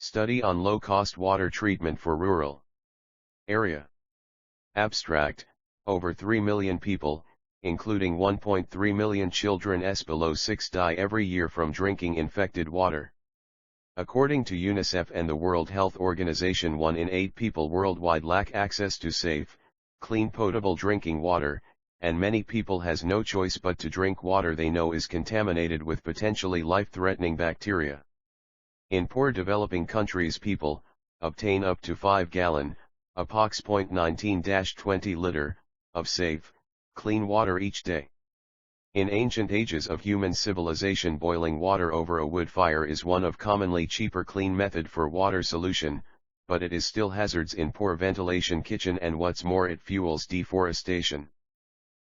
Study on low-cost water treatment for rural area. Abstract, over 3 million people, including 1.3 million children below 6 die every year from drinking infected water. According to UNICEF and the World Health Organization, 1 in 8 people worldwide lack access to safe, clean potable drinking water, and many people has no choice but to drink water they know is contaminated with potentially life-threatening bacteria. In poor developing countries, people obtain up to 5-gallon, approx. 0.19-20 liter, of safe, clean water each day. In ancient ages of human civilization, boiling water over a wood fire is one of commonly cheaper clean method for water solution, but it is still hazards in poor ventilation kitchen, and what's more, it fuels deforestation.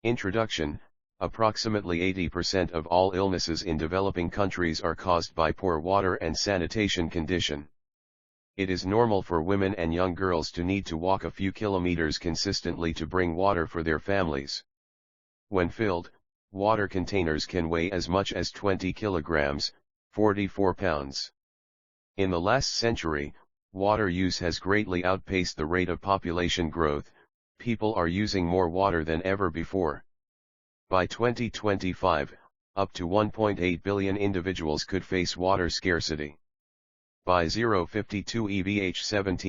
Introduction: approximately 80% of all illnesses in developing countries are caused by poor water and sanitation condition. It is normal for women and young girls to need to walk a few kilometers consistently to bring water for their families. When filled, water containers can weigh as much as 20 kilograms, 44 pounds. In the last century, water use has greatly outpaced the rate of population growth. People are using more water than ever before. By 2025, up to 1.8 billion individuals could face water scarcity. By 052 EVH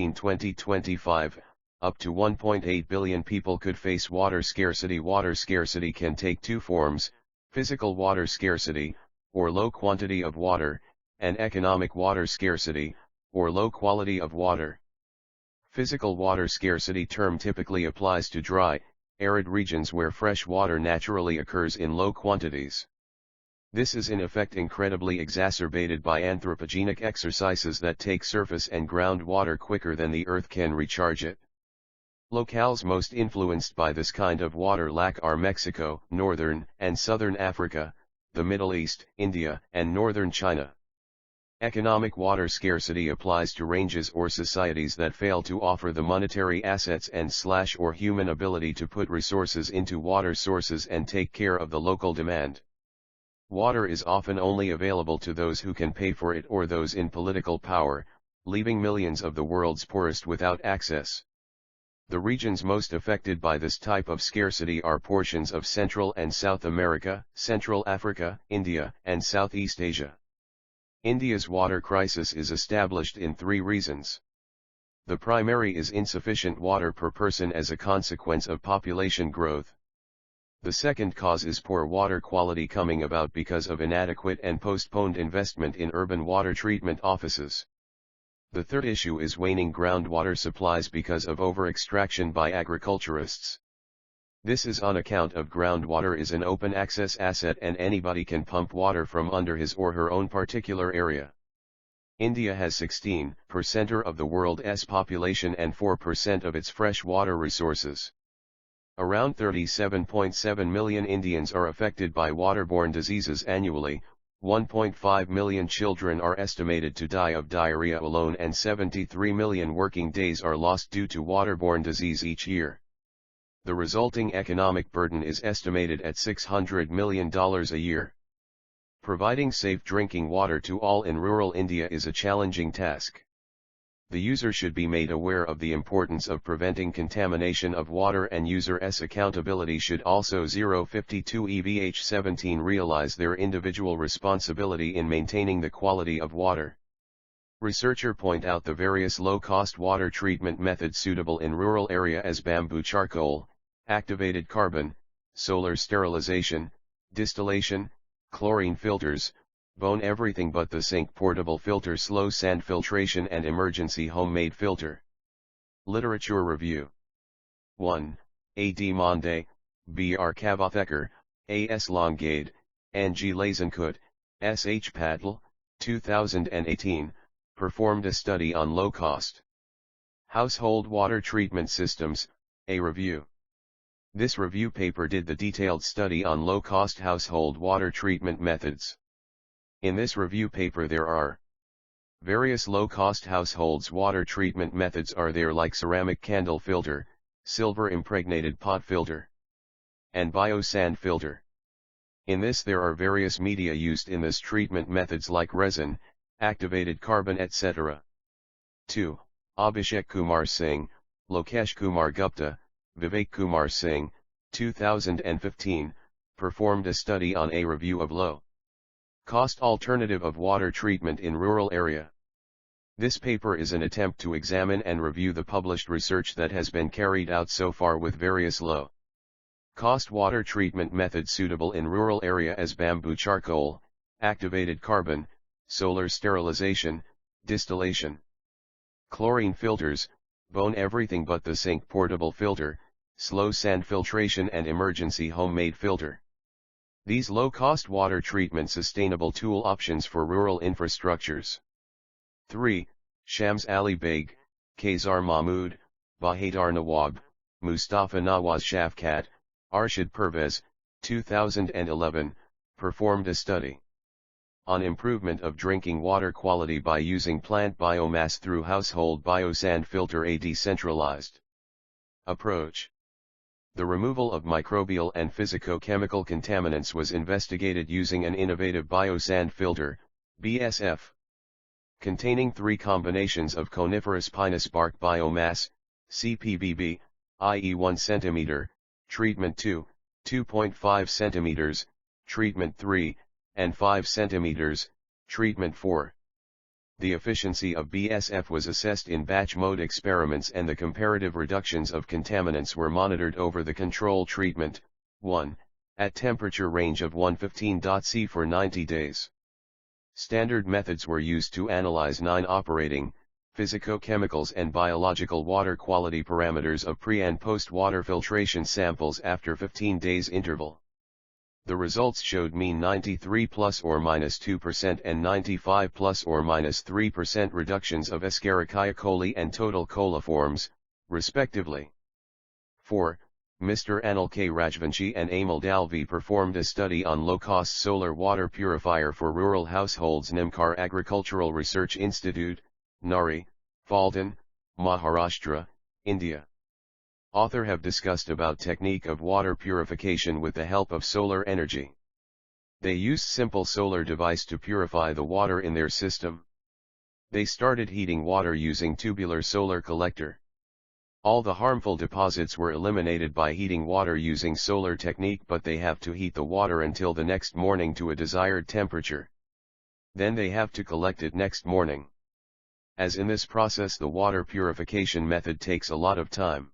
2025, up to 1.8 billion people could face water scarcity. Water scarcity can take two forms: physical water scarcity, or low quantity of water, and economic water scarcity, or low quality of water. Physical water scarcity term typically applies to dry, arid regions where fresh water naturally occurs in low quantities. This is in effect incredibly exacerbated by anthropogenic exercises that take surface and groundwater quicker than the earth can recharge it. Locales most influenced by this kind of water lack are Mexico, northern and southern Africa, the Middle East, India, and northern China. Economic water scarcity applies to ranges or societies that fail to offer the monetary assets and/or human ability to put resources into water sources and take care of the local demand. Water is often only available to those who can pay for it or those in political power, leaving millions of the world's poorest without access. The regions most affected by this type of scarcity are portions of Central and South America, Central Africa, India, and Southeast Asia. India's water crisis is established in 3 reasons. The primary is insufficient water per person as a consequence of population growth. The second cause is poor water quality coming about because of inadequate and postponed investment in urban water treatment offices. The third issue is waning groundwater supplies because of over-extraction by agriculturists. This is on account of groundwater is an open access asset and anybody can pump water from under his or her own particular area. India has 16% of the world's population and 4% of its fresh water resources. Around 37.7 million Indians are affected by waterborne diseases annually, 1.5 million children are estimated to die of diarrhea alone, and 73 million working days are lost due to waterborne disease each year. The resulting economic burden is estimated at $600 million a year. Providing safe drinking water to all in rural India is a challenging task. The user should be made aware of the importance of preventing contamination of water, and users' accountability should also 052 EVH 17 realize their individual responsibility in maintaining the quality of water. Researcher point out the various low-cost water treatment methods suitable in rural area as bamboo charcoal, activated carbon, solar sterilization, distillation, chlorine filters, bone everything but the sink portable filter, slow sand filtration, and emergency homemade filter. Literature review. 1. A. D. Monde, B. R. Kavathekar, A. S. Longade, N. G. Lazenkoot, S. H. Patel, 2018, performed a study on low-cost household water treatment systems, a review. This review paper did the detailed study on low-cost household water treatment methods. In this review paper there are various low-cost households water treatment methods are there, like ceramic candle filter, silver impregnated pot filter, and bio-sand filter. In this there are various media used in this treatment methods like resin, activated carbon, etc. 2. Abhishek Kumar Singh, Lokesh Kumar Gupta, Vivek Kumar Singh, 2015, performed a study on a review of low-cost alternative of water treatment in rural area. This paper is an attempt to examine and review the published research that has been carried out so far with various low-cost water treatment methods suitable in rural area as bamboo charcoal, activated carbon, solar sterilization, distillation, chlorine filters, bone everything but the sink portable filter, slow sand filtration and emergency homemade filter. These low-cost water treatment sustainable tool options for rural infrastructures. 3. Shams Ali Beg, Kaysar Mahmood, Bahadar Nawab, Mustafa Nawaz Shafkat, Arshad Pervez, 2011, performed a study on improvement of drinking water quality by using plant biomass through household biosand filter, a decentralized approach. The removal of microbial and physico-chemical contaminants was investigated using an innovative biosand filter, BSF, containing 3 combinations of coniferous pinus bark biomass, CPBB, i.e. 1 cm, treatment 2, 2.5 cm, treatment 3, and 5 cm, treatment 4. The efficiency of BSF was assessed in batch mode experiments and the comparative reductions of contaminants were monitored over the control treatment, 1, at temperature range of 115°C for 90 days. Standard methods were used to analyze 9 operating, physico-chemicals and biological water quality parameters of pre- and post-water filtration samples after 15 days interval. The results showed mean 93 plus or minus 2% and 95 plus or minus 3% reductions of Escherichia coli and total coliforms, respectively. 4. Mr. Anil K. Rajvanshi and Amal Dalvi performed a study on low-cost solar water purifier for rural households. Nimkar Agricultural Research Institute, Nari, Phaltan, Maharashtra, India. Author have discussed about technique of water purification with the help of solar energy. They used simple solar device to purify the water in their system. They started heating water using tubular solar collector. All the harmful deposits were eliminated by heating water using solar technique, but they have to heat the water until the next morning to a desired temperature. Then they have to collect it next morning. As in this process the water purification method takes a lot of time.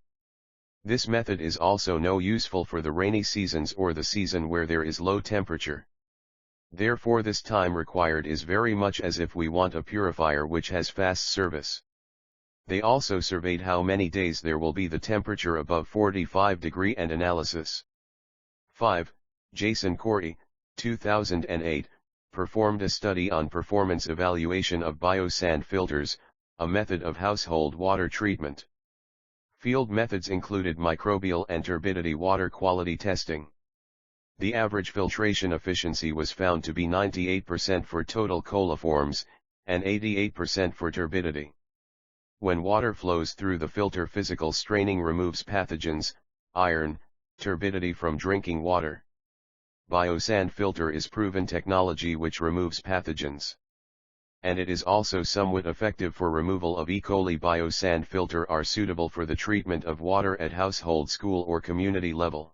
This method is also no useful for the rainy seasons or the season where there is low temperature. Therefore this time required is very much as if we want a purifier which has fast service. They also surveyed how many days there will be the temperature above 45 degree and analysis. 5. Jason Corey, 2008, performed a study on performance evaluation of biosand filters, a method of household water treatment. Field methods included microbial and turbidity water quality testing. The average filtration efficiency was found to be 98% for total coliforms, and 88% for turbidity. When water flows through the filter, physical straining removes pathogens, iron, turbidity from drinking water. Biosand filter is proven technology which removes pathogens. And it is also somewhat effective for removal of E. coli. Biosand filter are suitable for the treatment of water at household, school or community level.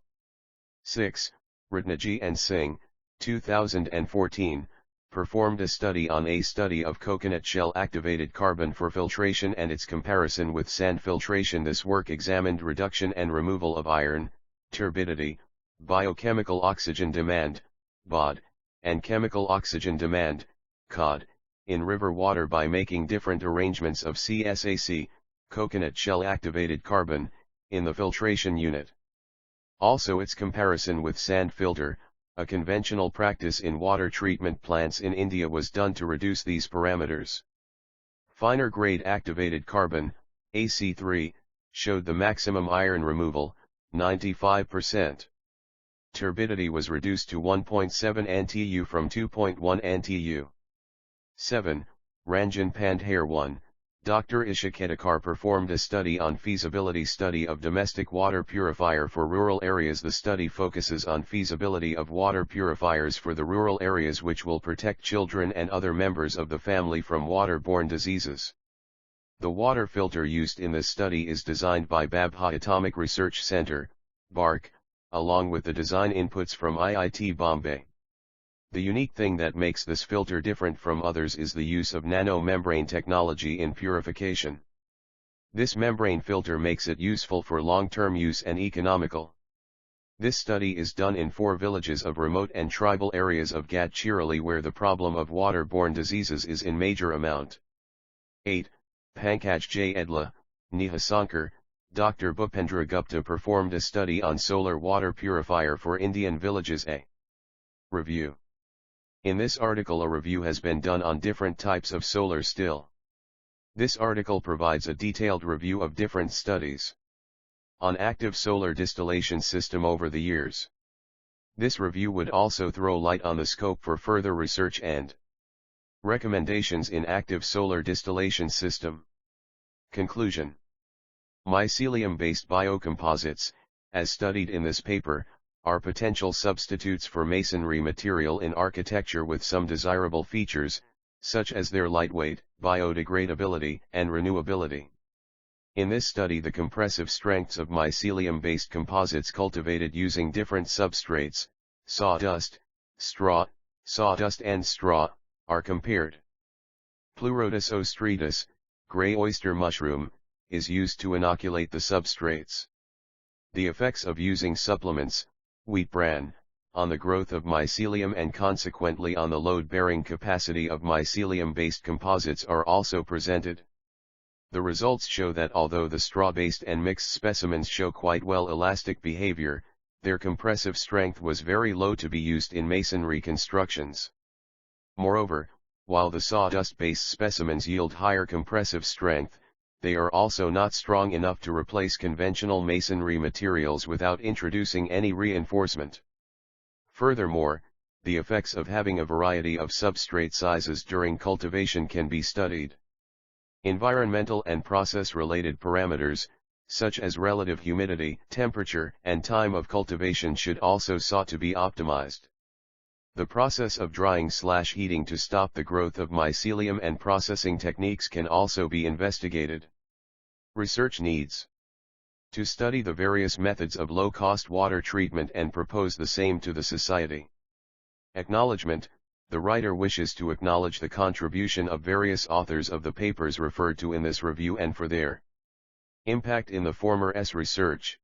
6. Ratnaji and Singh, 2014, performed a study on a study of coconut shell activated carbon for filtration and its comparison with sand filtration. This work examined reduction and removal of iron, turbidity, biochemical oxygen demand, BOD, and chemical oxygen demand, COD, in river water by making different arrangements of CSAC, coconut shell activated carbon, in the filtration unit. Also its comparison with sand filter, a conventional practice in water treatment plants in India, was done to reduce these parameters. Finer grade activated carbon, AC3, showed the maximum iron removal, 95%. Turbidity was reduced to 1.7 NTU from 2.1 NTU. 7. Ranjan Pandhare 1, Dr. Isha Kedekar performed a study on feasibility study of domestic water purifier for rural areas. The study focuses on feasibility of water purifiers for the rural areas which will protect children and other members of the family from waterborne diseases. The water filter used in this study is designed by Babha Atomic Research Center, BARC, along with the design inputs from IIT Bombay. The unique thing that makes this filter different from others is the use of nano-membrane technology in purification. This membrane filter makes it useful for long-term use and economical. This study is done in 4 villages of remote and tribal areas of Gadchirali where the problem of waterborne diseases is in major amount. 8. Pankaj J. Edla, Neha Sankar, Dr. Bhupendra Gupta performed a study on solar water purifier for Indian villages. A review. In this article a review has been done on different types of solar still. This article provides a detailed review of different studies on active solar distillation system over the years. This review would also throw light on the scope for further research and recommendations in active solar distillation system. Conclusion. Mycelium-based biocomposites, as studied in this paper, are potential substitutes for masonry material in architecture with some desirable features, such as their lightweight, biodegradability, and renewability. In this study the compressive strengths of mycelium-based composites cultivated using different substrates, sawdust, and straw, are compared. Pleurotus ostreatus, gray oyster mushroom, is used to inoculate the substrates. The effects of using supplements, wheat bran, on the growth of mycelium and consequently on the load-bearing capacity of mycelium-based composites are also presented. The results show that although the straw-based and mixed specimens show quite well elastic behavior, their compressive strength was very low to be used in masonry constructions. Moreover, while the sawdust-based specimens yield higher compressive strength, they are also not strong enough to replace conventional masonry materials without introducing any reinforcement. Furthermore, the effects of having a variety of substrate sizes during cultivation can be studied. Environmental and process-related parameters, such as relative humidity, temperature, and time of cultivation should also sought to be optimized. The process of drying/heating to stop the growth of mycelium and processing techniques can also be investigated. Research needs. To study the various methods of low-cost water treatment and propose the same to the society. Acknowledgement. The writer wishes to acknowledge the contribution of various authors of the papers referred to in this review and for their impact in the former's research.